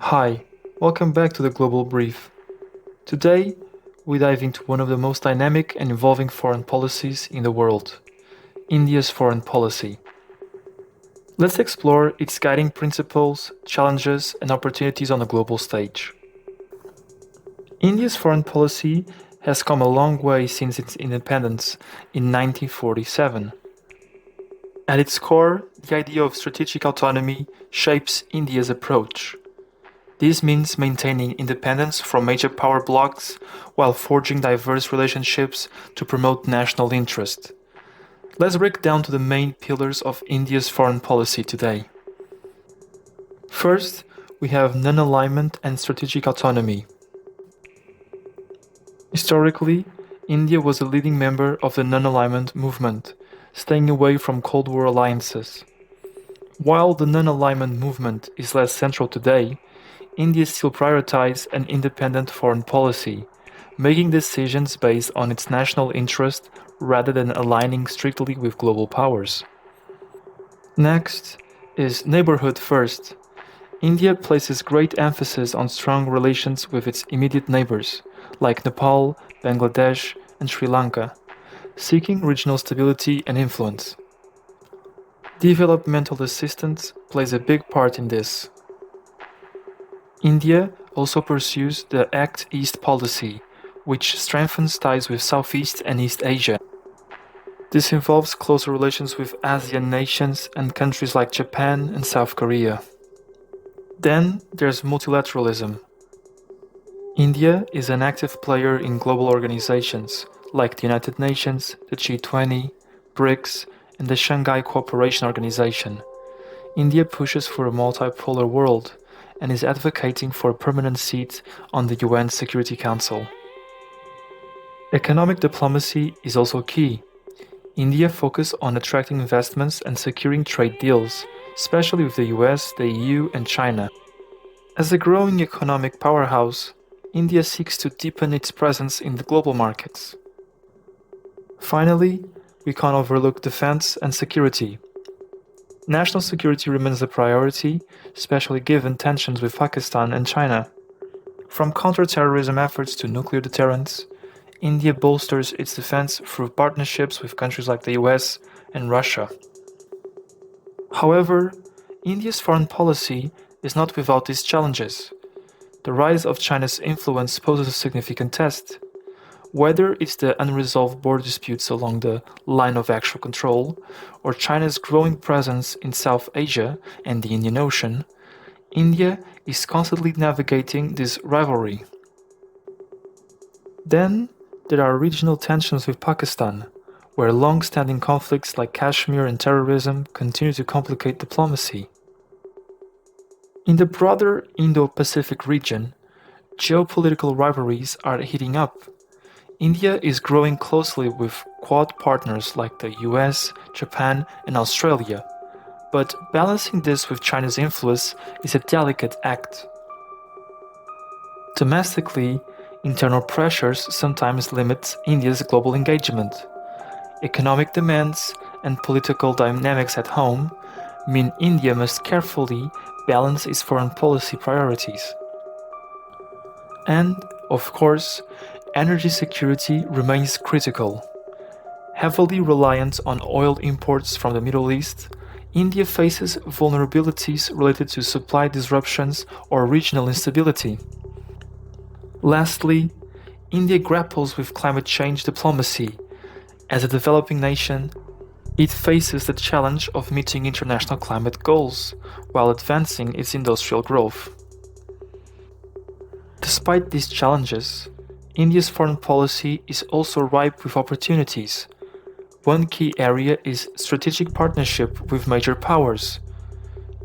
Hi, welcome back to the Global Brief. Today, we dive into one of the most dynamic and evolving foreign policies in the world, India's foreign policy. Let's explore its guiding principles, challenges, and opportunities on the global stage. India's foreign policy has come a long way since its independence in 1947. At its core, the idea of strategic autonomy shapes India's approach. This means maintaining independence from major power blocs while forging diverse relationships to promote national interest. Let's break down to the main pillars of India's foreign policy today. First, we have non-alignment and strategic autonomy. Historically, India was a leading member of the non-alignment movement, staying away from Cold War alliances. While the non-alignment movement is less central today, India still prioritizes an independent foreign policy, making decisions based on its national interest rather than aligning strictly with global powers. Next is neighborhood first. India places great emphasis on strong relations with its immediate neighbors, like Nepal, Bangladesh, and Sri Lanka, seeking regional stability and influence. Developmental assistance plays a big part in this. India also pursues the Act East policy, which strengthens ties with Southeast and East Asia. This involves closer relations with ASEAN nations and countries like Japan and South Korea. Then there's multilateralism. India is an active player in global organizations like the United Nations, the G20, BRICS, and the Shanghai Cooperation Organization. India pushes for a multipolar world and is advocating for a permanent seat on the UN Security Council. Economic diplomacy is also key. India focuses on attracting investments and securing trade deals, especially with the US, the EU, and China. As a growing economic powerhouse, India seeks to deepen its presence in the global markets. Finally, we can't overlook defense and security. National security remains a priority, especially given tensions with Pakistan and China. From counter-terrorism efforts to nuclear deterrence, India bolsters its defense through partnerships with countries like the US and Russia. However, India's foreign policy is not without its challenges. The rise of China's influence poses a significant test. Whether it's the unresolved border disputes along the line of actual control, or China's growing presence in South Asia and the Indian Ocean, India is constantly navigating this rivalry. Then, there are regional tensions with Pakistan, where long-standing conflicts like Kashmir and terrorism continue to complicate diplomacy. In the broader Indo-Pacific region, geopolitical rivalries are heating up. India is growing closely with Quad partners like the US, Japan, and Australia, but balancing this with China's influence is a delicate act. Domestically, internal pressures sometimes limit India's global engagement. Economic demands and political dynamics at home mean India must carefully balance its foreign policy priorities. And, of course, energy security remains critical. Heavily reliant on oil imports from the Middle East, India faces vulnerabilities related to supply disruptions or regional instability. Lastly, India grapples with climate change diplomacy. As a developing nation, it faces the challenge of meeting international climate goals while advancing its industrial growth. Despite these challenges, India's foreign policy is also ripe with opportunities. One key area is strategic partnership with major powers.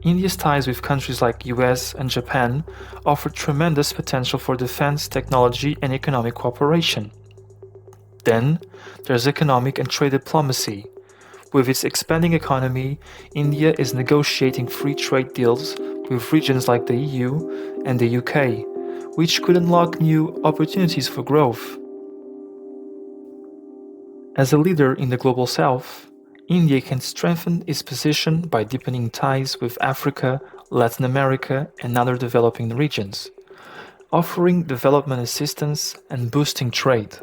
India's ties with countries like US and Japan offer tremendous potential for defense, technology, and economic cooperation. Then, there's economic and trade diplomacy. With its expanding economy, India is negotiating free trade deals with regions like the EU and the UK, which could unlock new opportunities for growth. As a leader in the global south, India can strengthen its position by deepening ties with Africa, Latin America, and other developing regions, offering development assistance and boosting trade.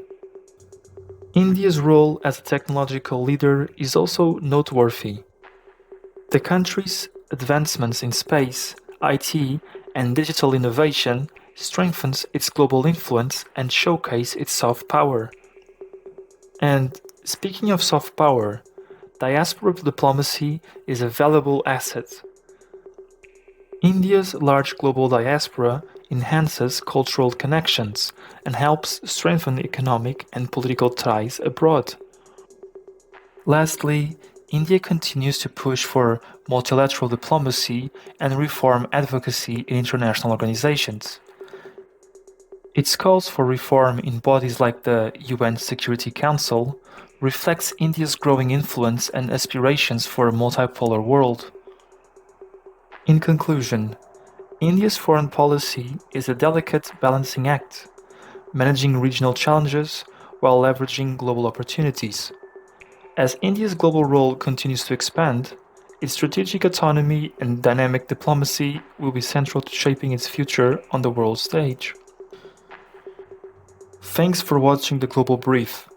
India's role as a technological leader is also noteworthy. The country's advancements in space, IT, and digital innovation strengthens its global influence and showcase its soft power. And speaking of soft power, diaspora diplomacy is a valuable asset. India's large global diaspora enhances cultural connections and helps strengthen economic and political ties abroad. Lastly, India continues to push for multilateral diplomacy and reform advocacy in international organizations. Its calls for reform in bodies like the UN Security Council reflects India's growing influence and aspirations for a multipolar world. In conclusion, India's foreign policy is a delicate balancing act, managing regional challenges while leveraging global opportunities. As India's global role continues to expand, its strategic autonomy and dynamic diplomacy will be central to shaping its future on the world stage. Thanks for watching the Global Brief.